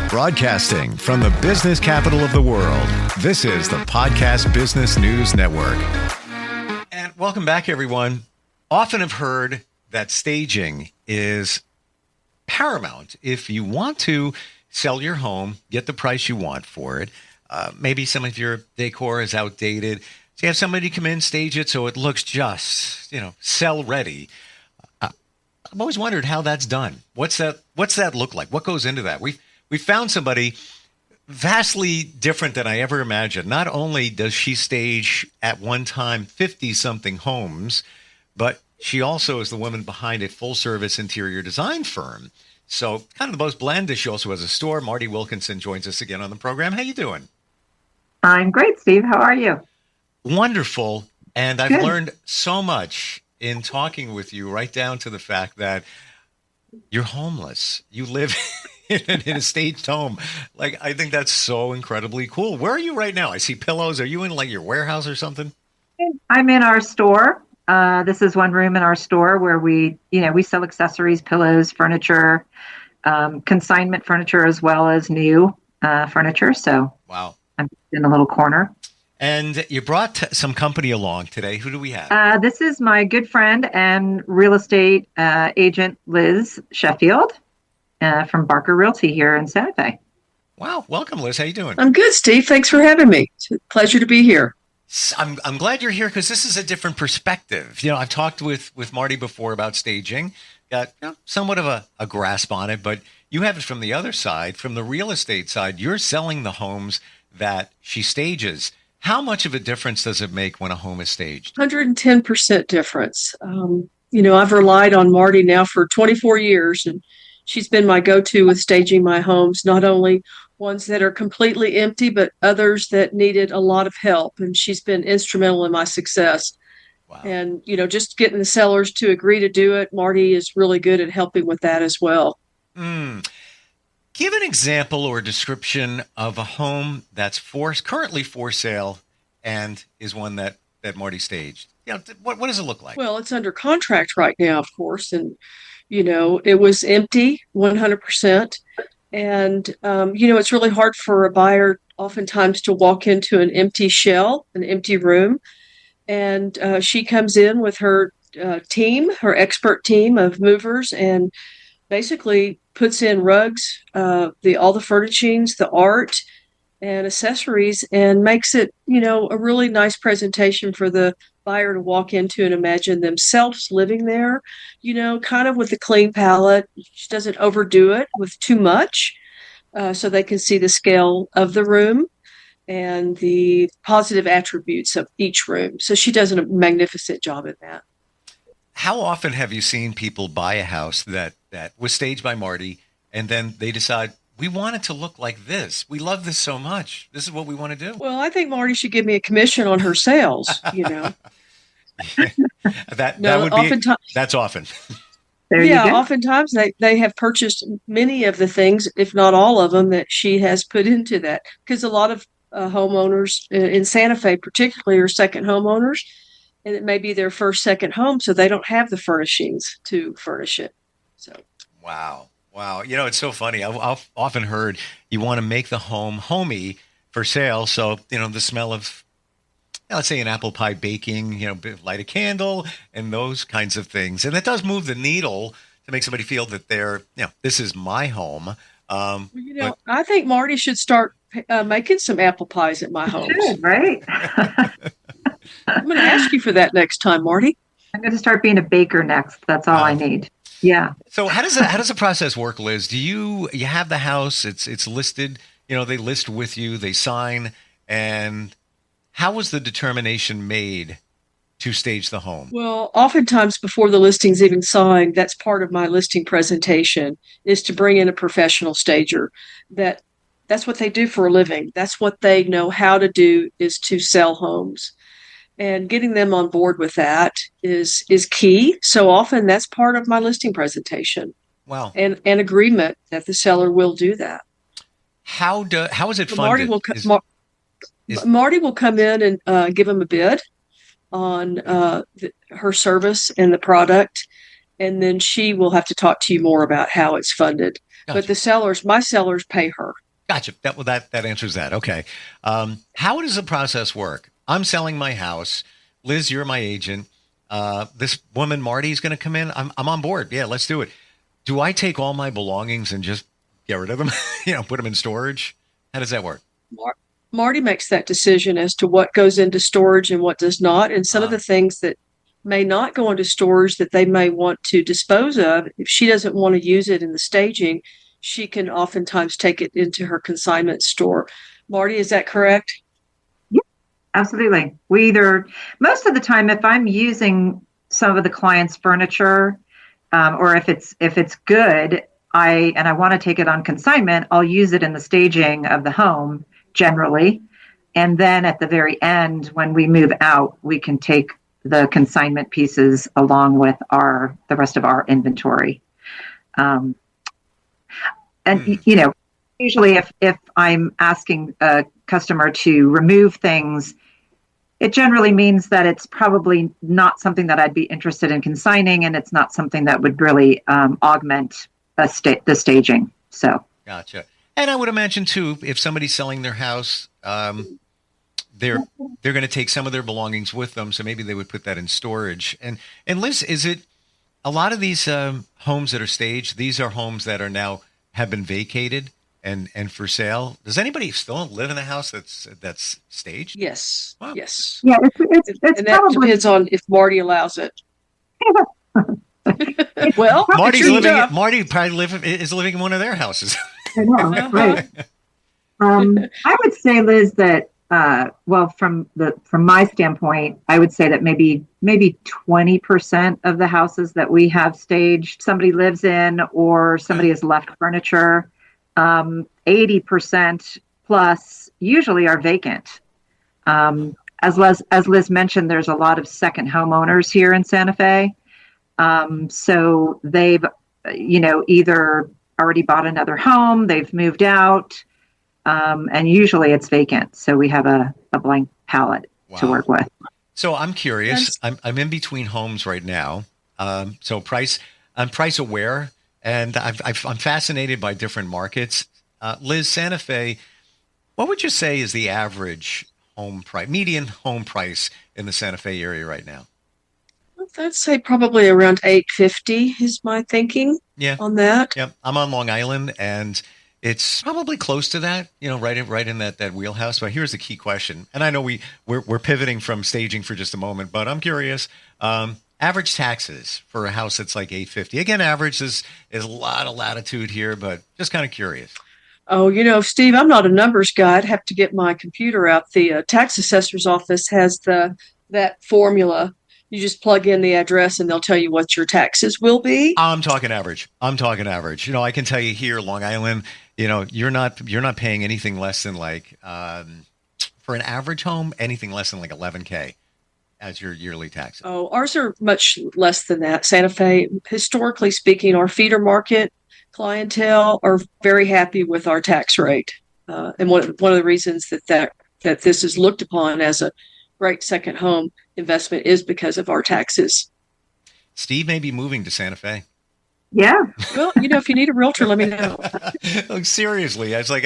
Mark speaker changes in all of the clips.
Speaker 1: Broadcasting from the business capital of the world, this is the Podcast Business News Network. And welcome back, everyone. Often have heard that staging is paramount if you want to sell your home, get the price you want for it. Maybe some of your decor is outdated. So you have somebody come in, stage it so it looks just, sell ready. I've always wondered how that's done. What's that look like? What goes into that? We found somebody vastly different than I ever imagined. Not only does she stage at one time 50-something homes, but she also is the woman behind a full-service interior design firm. So kind of the most blend. She also has a store. Marty Wilkinson joins us again on the program. How you doing?
Speaker 2: I'm great, Steve. How are you?
Speaker 1: Wonderful. And I've
Speaker 2: Good.
Speaker 1: learned so much in talking with you, right down to the fact that you're homeless. You live in a staged home. I think that's so incredibly cool. Where are you right now? I see pillows. Are you in your warehouse or something?
Speaker 2: I'm in our store. This is one room in our store where we sell accessories, pillows, furniture, consignment furniture, as well as new furniture. So
Speaker 1: Wow.
Speaker 2: I'm in a little corner.
Speaker 1: And you brought some company along today. Who do we have?
Speaker 2: This is my good friend and real estate agent, Liz Sheffield, from Barker Realty here in Santa Fe.
Speaker 1: Wow. Welcome, Liz. How you doing?
Speaker 3: I'm good, Steve. Thanks for having me. It's a pleasure to be here.
Speaker 1: I'm glad you're here because this is a different perspective. I've talked with Marty before about staging, got somewhat of a grasp on it, but you have it from the other side, from the real estate side. You're selling the homes that she stages. How much of a difference does it make when a home is staged?
Speaker 3: 110% difference. I've relied on Marty now for 24 years, and she's been my go-to with staging my homes, not only ones that are completely empty, but others that needed a lot of help. And she's been instrumental in my success.
Speaker 1: Wow.
Speaker 3: And, just getting the sellers to agree to do it, Marty is really good at helping with that as well.
Speaker 1: Give an example or description of a home that's currently for sale and is one that Marty staged. What does it look like?
Speaker 3: Well, it's under contract right now, of course. And, it was empty 100%. And, it's really hard for a buyer oftentimes to walk into an empty shell, an empty room. And she comes in with her team, her expert team of movers, and basically puts in rugs, all the furnishings, the art and accessories, and makes it, a really nice presentation for the buyer to walk into and imagine themselves living there, kind of with a clean palette. She doesn't overdo it with too much, so they can see the scale of the room and the positive attributes of each room. So she does a magnificent job at that.
Speaker 1: How often have you seen people buy a house that was staged by Marty and then they decide, we want it to look like this. We love this so much. This is what we want to do.
Speaker 3: Well, I think Marty should give me a commission on her sales,
Speaker 1: That's often.
Speaker 2: There you go.
Speaker 3: Oftentimes they have purchased many of the things, if not all of them, that she has put into that. Because a lot of homeowners in Santa Fe particularly are second homeowners, and it may be their first, second home, so they don't have the furnishings to furnish it. So,
Speaker 1: Wow. It's so funny. I've often heard you want to make the home homey for sale. So, the smell of, let's say, an apple pie baking, light a candle and those kinds of things. And that does move the needle to make somebody feel that this is my home.
Speaker 3: I think Marty should start making some apple pies at my home.
Speaker 2: Right?
Speaker 3: I'm going to ask you for that next time, Marty.
Speaker 2: I'm going to start being a baker next. That's all I need. Yeah.
Speaker 1: So how does the process work, Liz? Do you have the house? It's listed. They list with you. They sign. And how was the determination made to stage the home?
Speaker 3: Well, oftentimes before the listing's even signed, that's part of my listing presentation, is to bring in a professional stager. That's what they do for a living. That's what they know how to do, is to sell homes. And getting them on board with that is key. So often that's part of my listing presentation.
Speaker 1: Wow.
Speaker 3: And an agreement that the seller will do that.
Speaker 1: How is it funded?
Speaker 3: Marty will come in and give them a bid on her service and the product. And then she will have to talk to you more about how it's funded. But my sellers pay her.
Speaker 1: Gotcha. That answers that. Okay. How does the process work? I'm selling my house. Liz, you're my agent. This woman, Marty, is going to come in. I'm on board. Yeah, let's do it. Do I take all my belongings and just get rid of them? Put them in storage? How does that work?
Speaker 3: Marty makes that decision as to what goes into storage and what does not. And some of the things that may not go into storage that they may want to dispose of, if she doesn't want to use it in the staging, she can oftentimes take it into her consignment store. Marty, is that correct?
Speaker 2: Yeah, absolutely. Most of the time, if I'm using some of the client's furniture, or if it's good, I want to take it on consignment, I'll use it in the staging of the home generally. And then at the very end, when we move out, we can take the consignment pieces along with the rest of our inventory. Usually if I'm asking a customer to remove things, it generally means that it's probably not something that I'd be interested in consigning, and it's not something that would really augment the staging. So. Gotcha.
Speaker 1: And I would imagine too, if somebody's selling their house, they're going to take some of their belongings with them, so maybe they would put that in storage. And Liz, is it a lot of these homes that are staged? These are homes that have been vacated and for sale. Does anybody still live in a house that's staged?
Speaker 3: Yes.
Speaker 1: Wow.
Speaker 3: Yes.
Speaker 2: Yeah, it's
Speaker 3: and that depends on if Marty allows it. Well,
Speaker 1: Marty probably is living in one of their houses.
Speaker 2: I know, right? I would say, Liz, that from my standpoint, I would say that maybe 20% of the houses that we have staged, somebody lives in, or somebody has left furniture. 80% plus usually are vacant. As Liz mentioned, there's a lot of second homeowners here in Santa Fe. So they've, either already bought another home, they've moved out, and usually it's vacant. So we have a blank palette to work with.
Speaker 1: So I'm curious. I'm in between homes right now. I'm price aware, and I'm fascinated by different markets. Liz, Santa Fe, what would you say is the average median home price in the Santa Fe area right now?
Speaker 3: I'd say probably around $850 is my thinking on that.
Speaker 1: Yeah, I'm on Long Island, and it's probably close to that, right in that wheelhouse. But here's the key question, and I know we're pivoting from staging for just a moment, but I'm curious. Average taxes for a house that's like $850. Again, average is a lot of latitude here, but just kind of curious.
Speaker 3: Oh, Steve, I'm not a numbers guy. I'd have to get my computer out. The tax assessor's office has that formula. You just plug in the address and they'll tell you what your taxes will be.
Speaker 1: I'm talking average. I can tell you here, Long Island, you're not paying anything less than for an average home, anything less than like $11K as your yearly taxes.
Speaker 3: Oh, ours are much less than that. Santa Fe, historically speaking, our feeder market clientele are very happy with our tax rate. And one of the reasons that this is looked upon as a great second home investment is because of our taxes.
Speaker 1: Steve may be moving to Santa Fe.
Speaker 2: Yeah.
Speaker 3: Well, if you need a realtor, let me know.
Speaker 1: Like, seriously, it's like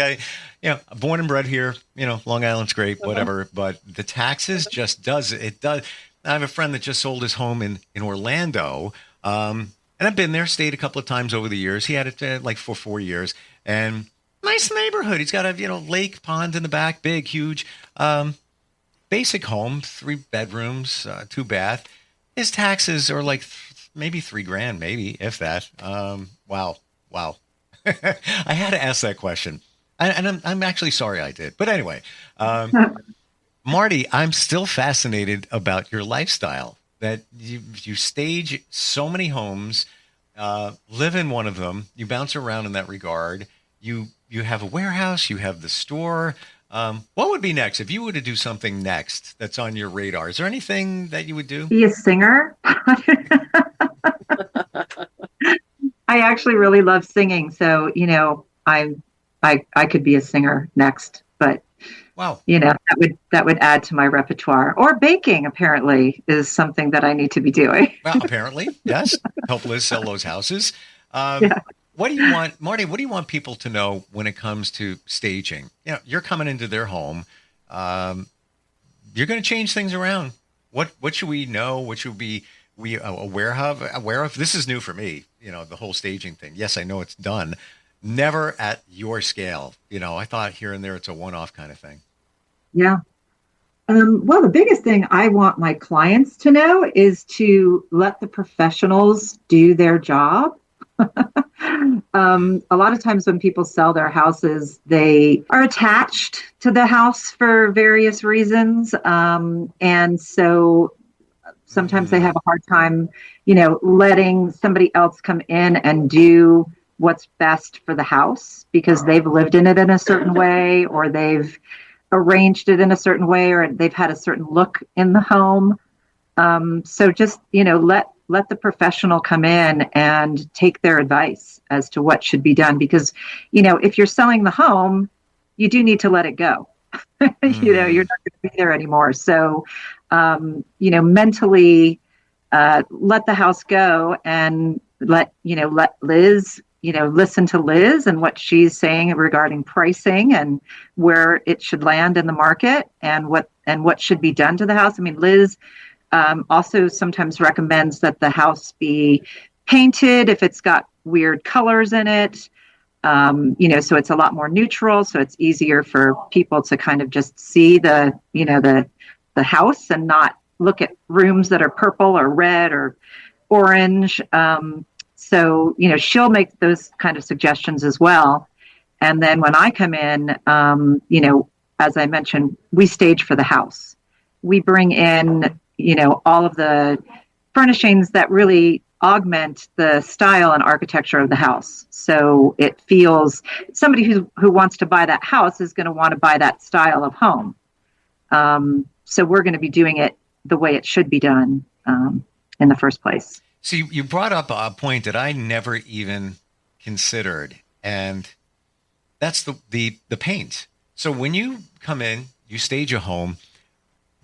Speaker 1: born and bred here. Long Island's great, whatever. But the taxes just does it. Does. I have a friend that just sold his home in Orlando, and I've been there, stayed a couple of times over the years. He had it for 4 years, and nice neighborhood. He's got a lake, pond in the back, big, huge. Basic home, 3 bedrooms, 2 bath. His taxes are like maybe $3,000, maybe if that. Wow. I had to ask that question, and I'm actually sorry I did. But anyway, Marty, I'm still fascinated about your lifestyle. That you stage so many homes, live in one of them. You bounce around in that regard. You have a warehouse. You have the store. What would be next if you were to do something next that's on your radar? Is there anything that you would do?
Speaker 2: Be a singer. I actually really love singing, so I could be a singer next. But
Speaker 1: wow,
Speaker 2: that would add to my repertoire. Or baking apparently is something that I need to be doing.
Speaker 1: Well, apparently, yes. Help Liz sell those houses. What do you want, Marty? What do you want people to know when it comes to staging? You're coming into their home. You're going to change things around. What should we know? What should we aware of? This is new for me. The whole staging thing. Yes, I know it's done. Never at your scale. I thought here and there it's a one-off kind of thing.
Speaker 2: Yeah. Well, the biggest thing I want my clients to know is to let the professionals do their job. A lot of times when people sell their houses, they are attached to the house for various reasons. And so sometimes they have a hard time, letting somebody else come in and do what's best for the house because they've lived in it in a certain way, or they've arranged it in a certain way, or they've had a certain look in the home. So just, let the professional come in and take their advice as to what should be done. Because, if you're selling the home, you do need to let it go. You're not going to be there anymore. So, mentally let the house go and let Liz, listen to Liz and what she's saying regarding pricing and where it should land in the market and what should be done to the house. I mean, Liz also sometimes recommends that the house be painted if it's got weird colors in it, so it's a lot more neutral. So it's easier for people to kind of just see the house and not look at rooms that are purple or red or orange. So, she'll make those kind of suggestions as well. And then when I come in, as I mentioned, we stage for the house. We bring in all of the furnishings that really augment the style and architecture of the house. So it feels somebody who wants to buy that house is going to want to buy that style of home. So we're going to be doing it the way it should be done in the first place.
Speaker 1: So you brought up a point that I never even considered, and that's the paint. So when you come in, you stage a home.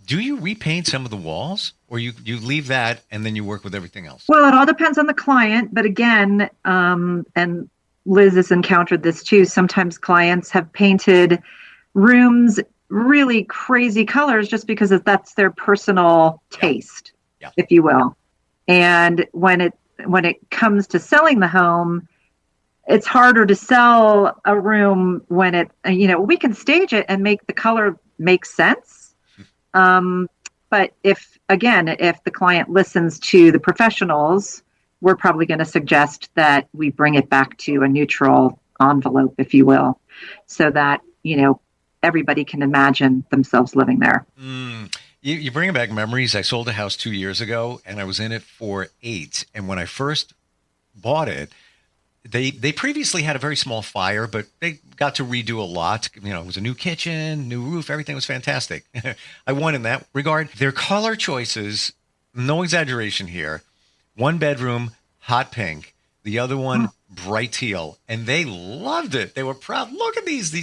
Speaker 1: Do you repaint some of the walls, or you leave that and then you work with everything else?
Speaker 2: Well, it all depends on the client. But again, and Liz has encountered this too, sometimes clients have painted rooms really crazy colors just because that's their personal taste, if you will. And when it comes to selling the home, it's harder to sell a room when we can stage it and make the color make sense. But if the client listens to the professionals, we're probably going to suggest that we bring it back to a neutral envelope, if you will, so that, everybody can imagine themselves living there.
Speaker 1: You bring back memories. I sold a house 2 years ago and I was in it for 8. And when I first bought it, they previously had a very small fire, but they got to redo a lot. It was a new kitchen, new roof. Everything was fantastic. I won in that regard. Their color choices, no exaggeration here. One bedroom, hot pink. The other one, bright teal. And they loved it. They were proud. Look at these.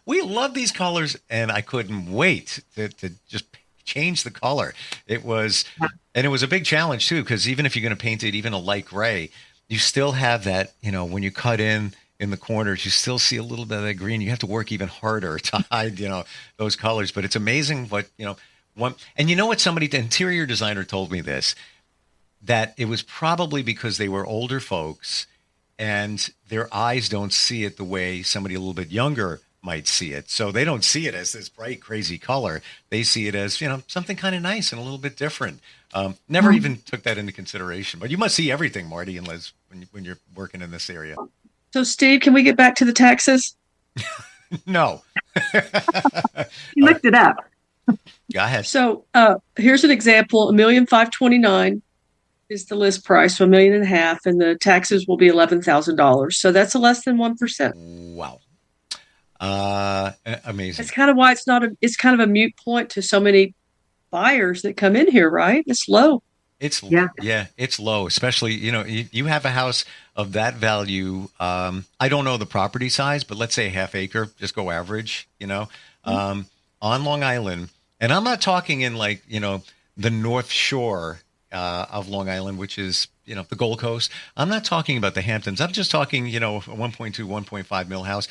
Speaker 1: We love these colors. And I couldn't wait to just change the color. It was a big challenge too, because even if you're going to paint it even a light gray, you still have that, when you cut in the corners, you still see a little bit of that green. You have to work even harder to hide, those colors. But it's amazing what, and what somebody, the interior designer told me this, that it was probably because they were older folks and their eyes don't see it the way somebody a little bit younger might see it. So they don't see it as this bright, crazy color. They see it as, something kind of nice and a little bit different. Never even took that into consideration. But you must see everything, Marty and Liz, when you're working in this area.
Speaker 3: So, Steve, can we get back to the taxes?
Speaker 1: No.
Speaker 2: You looked it up.
Speaker 1: Go ahead.
Speaker 3: So here's an example. $1,529,000 is the list price, so $1.5 million, and the taxes will be $11,000. So that's less than 1%.
Speaker 1: Wow. Amazing.
Speaker 3: That's kind of why it's kind of a moot point to so many buyers that come in here, right? It's low.
Speaker 1: It's low, especially, you have a house of that value. I don't know the property size, but let's say a half acre, just go average, on Long Island. And I'm not talking in the North Shore, of Long Island, which is, the Gold Coast. I'm not talking about the Hamptons. I'm just talking, a 1.2, 1.5 mil house.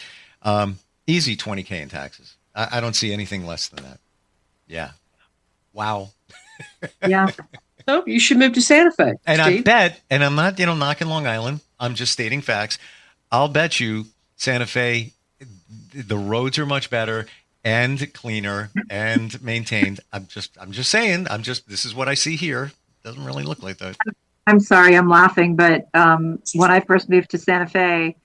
Speaker 1: Easy 20K in taxes. I don't see anything less than that. Yeah. Wow.
Speaker 2: Yeah.
Speaker 3: So you should move to Santa Fe.
Speaker 1: And
Speaker 3: Steve.
Speaker 1: I bet, and I'm not, knocking Long Island. I'm just stating facts. I'll bet you Santa Fe, the roads are much better and cleaner and maintained. I'm just saying, this is what I see here. Doesn't really look like that.
Speaker 2: I'm sorry, I'm laughing, but when I first moved to Santa Fe,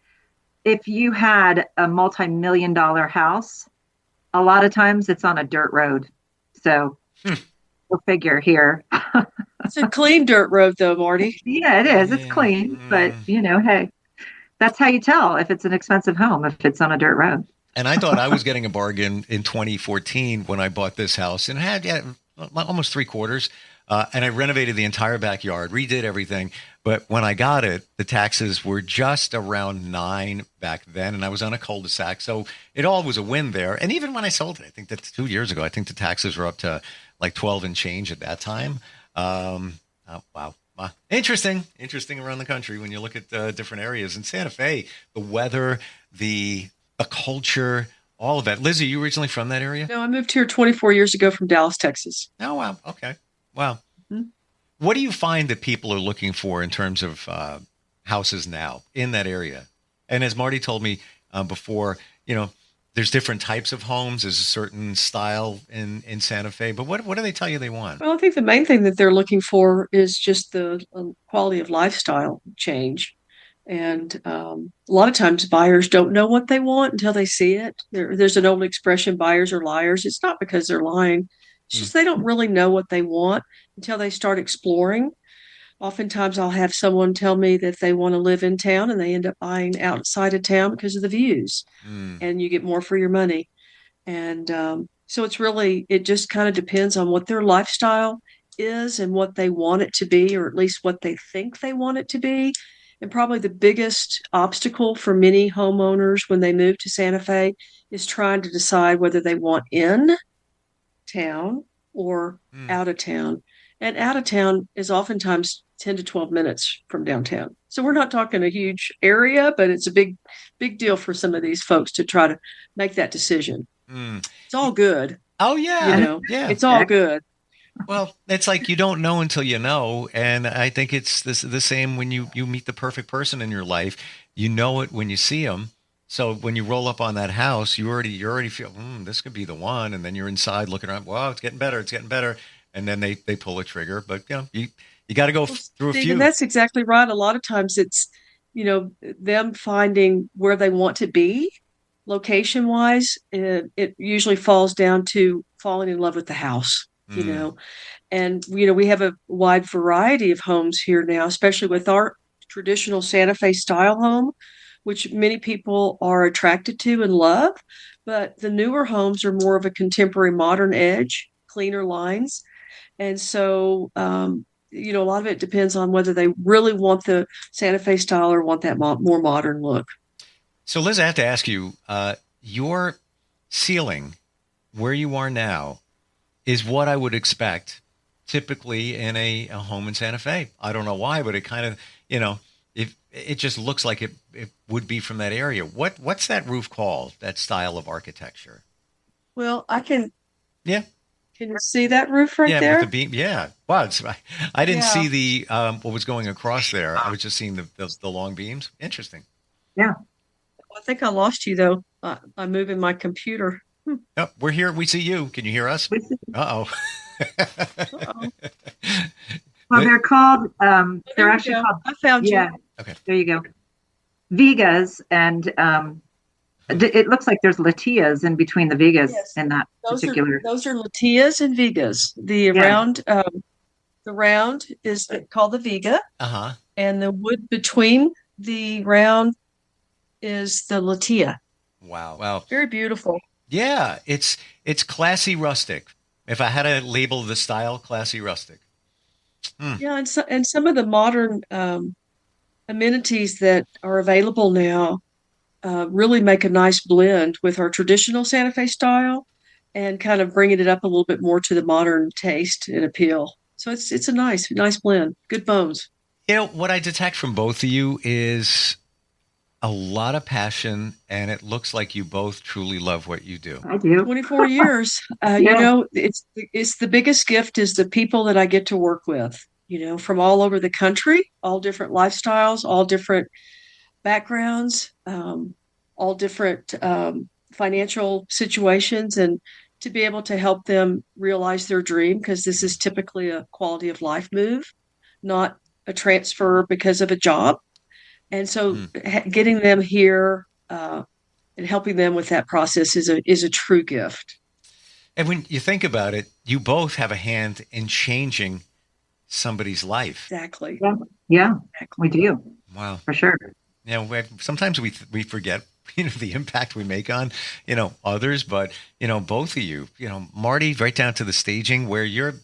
Speaker 2: if you had a multi-million-dollar house, a lot of times it's on a dirt road. So we'll figure here.
Speaker 3: It's a clean dirt road, though, Marty.
Speaker 2: Yeah, it is. It's clean, but hey, that's how you tell if it's an expensive home, if it's on a dirt road.
Speaker 1: And I thought I was getting a bargain in 2014 when I bought this house, and it had almost 3/4. And I renovated the entire backyard, redid everything. But when I got it, the taxes were just around 9 back then, and I was on a cul-de-sac. So it all was a win there. And even when I sold it, I think that's 2 years ago, I think the taxes were up to like 12 and change at that time. Wow. Interesting around the country when you look at different areas. In Santa Fe, the weather, the culture, all of that. Lizzie, you originally from that area?
Speaker 3: No, I moved here 24 years ago from Dallas, Texas.
Speaker 1: Oh, wow. Okay. Wow.
Speaker 3: Mm-hmm.
Speaker 1: What do you find that people are looking for in terms of houses now in that area? And as Marty told me before, there's different types of homes. There's a certain style in Santa Fe. But what do they tell you they want?
Speaker 3: Well, I think the main thing that they're looking for is just the quality of lifestyle change. And a lot of times buyers don't know what they want until they see it. There's an old expression, buyers are liars. It's not because they're lying. It's just they don't really know what they want until they start exploring. Oftentimes I'll have someone tell me that they want to live in town and they end up buying outside of town because of the views. And you get more for your money. And so it just kind of depends on what their lifestyle is and what they want it to be, or at least what they think they want it to be. And probably the biggest obstacle for many homeowners when they move to Santa Fe is trying to decide whether they want in town or out of town. And out of town is oftentimes 10 to 12 minutes from downtown. So we're not talking a huge area, but it's a big deal for some of these folks to try to make that decision. It's all good.
Speaker 1: Oh, yeah. Yeah.
Speaker 3: It's all good.
Speaker 1: Well, it's like you don't know until you know. And I think it's the same when you meet the perfect person in your life. You know it when you see them. So when you roll up on that house, you already feel, this could be the one. And then you're inside looking around, wow, it's getting better. And then they pull a trigger. But, you got to go through a few.
Speaker 3: And that's exactly right. A lot of times it's, them finding where they want to be location wise. It usually falls down to falling in love with the house, and, we have a wide variety of homes here now, especially with our traditional Santa Fe style home, which many people are attracted to and love. But the newer homes are more of a contemporary modern edge, cleaner lines. And so, a lot of it depends on whether they really want the Santa Fe style or want that more modern look.
Speaker 1: So, Liz, I have to ask you, your ceiling where you are now is what I would expect typically in a home in Santa Fe. I don't know why, but it kind of, it just looks like it would be from that area. What's that roof called, that style of architecture?
Speaker 3: Well, I can.
Speaker 1: Yeah.
Speaker 3: Can you see that roof right there?
Speaker 1: With the beam. Yeah. Wow. I didn't see the what was going across there. I was just seeing the long beams. Interesting.
Speaker 2: Yeah.
Speaker 3: I think I lost you though. I'm moving my computer.
Speaker 1: Oh, we're here. We see you. Can you hear us? Uh-oh.
Speaker 2: Well, they're called. They're actually called.
Speaker 3: I found you.
Speaker 2: Yeah.
Speaker 1: Okay.
Speaker 2: There you go. Vigas, and it looks like there's Latias in between the Vigas in that particular.
Speaker 3: Those are Latias and Vigas. The round is called the Viga. And the wood between the round is the Latia.
Speaker 1: Wow.
Speaker 3: Very beautiful.
Speaker 1: Yeah, it's classy rustic. If I had to label the style, classy rustic.
Speaker 3: Yeah, and some of the modern amenities that are available now really make a nice blend with our traditional Santa Fe style and kind of bringing it up a little bit more to the modern taste and appeal. So it's a nice blend. Good bones.
Speaker 1: What I detect from both of you is a lot of passion, and it looks like you both truly love what you do.
Speaker 2: I do.
Speaker 3: 24 years. It's the biggest gift is the people that I get to work with, from all over the country, all different lifestyles, all different backgrounds, all different financial situations, and to be able to help them realize their dream, because this is typically a quality of life move, not a transfer because of a job. And so getting them here and helping them with that process is a true gift.
Speaker 1: And when you think about it, you both have a hand in changing somebody's life.
Speaker 3: Exactly.
Speaker 2: Yeah, we do.
Speaker 1: Wow.
Speaker 2: For sure.
Speaker 1: Sometimes we forget, the impact we make on, others, but, both of you, Marty, right down to the staging where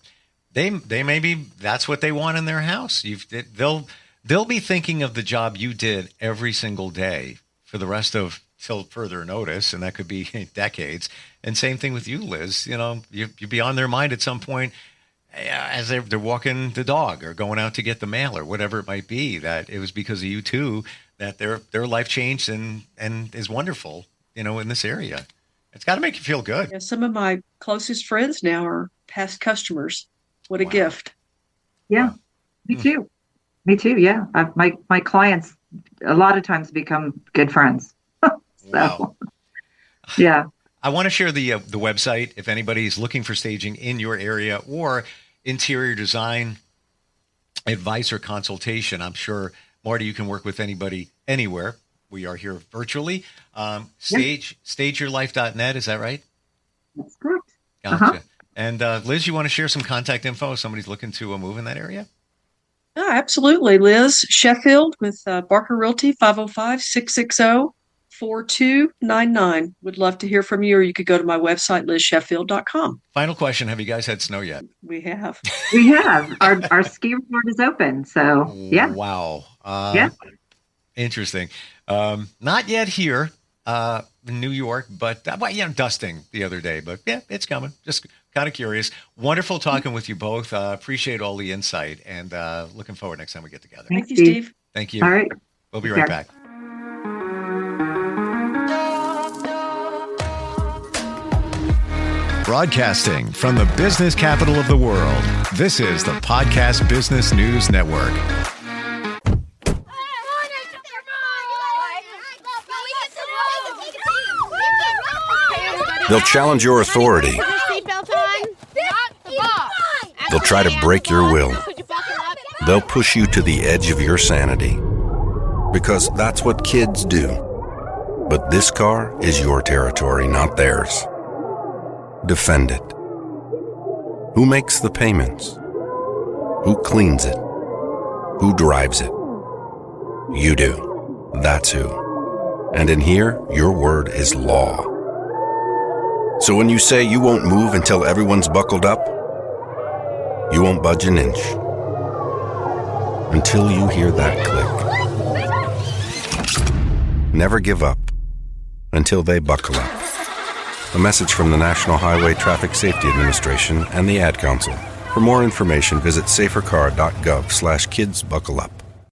Speaker 1: they maybe that's what they want in their house. They'll be thinking of the job you did every single day for the rest of till further notice, and that could be decades. And same thing with you, Liz. You'd be on their mind at some point as they're walking the dog or going out to get the mail or whatever it might be, that it was because of you too that their life changed and is wonderful, in this area. It's got to make you feel good.
Speaker 3: Yeah, some of my closest friends now are past customers. What a gift.
Speaker 2: Yeah, me too. Me too. Yeah. My clients a lot of times become good friends.
Speaker 1: Wow.
Speaker 2: Yeah.
Speaker 1: I want to share the website if anybody's looking for staging in your area or interior design advice or consultation. I'm sure, Marty, you can work with anybody anywhere. We are here virtually. Stageyourlife.net. Is that right?
Speaker 2: That's correct.
Speaker 1: Gotcha. And Liz, you want to share some contact info if somebody's looking to move in that area?
Speaker 3: Oh, absolutely. Liz Sheffield with Barker Realty, 505-660-4299. Would love to hear from you, or you could go to my website, lizsheffield.com.
Speaker 1: Final question. Have you guys had snow yet?
Speaker 3: We have.
Speaker 2: We have. Our ski resort is open. So, yeah.
Speaker 1: Wow.
Speaker 2: Yeah.
Speaker 1: Interesting. Not yet here in New York, but dusting the other day. But yeah, it's coming. Just kind of curious. Wonderful talking with you both. Appreciate all the insight, and looking forward next time we get together.
Speaker 3: Thank you, Steve.
Speaker 1: Thank you.
Speaker 2: All right.
Speaker 1: We'll be right back.
Speaker 4: Broadcasting from the business capital of the world, this is the Podcast Business News Network.
Speaker 5: They'll challenge your authority. They'll try to break your will. They'll push you to the edge of your sanity. Because that's what kids do. But this car is your territory, not theirs. Defend it. Who makes the payments? Who cleans it? Who drives it? You do. That's who. And in here, your word is law. So when you say you won't move until everyone's buckled up, you won't budge an inch. Until you hear that click. Never give up until they buckle up. A message from the National Highway Traffic Safety Administration and the Ad Council. For more information, visit safercar.gov/kidsbuckleup.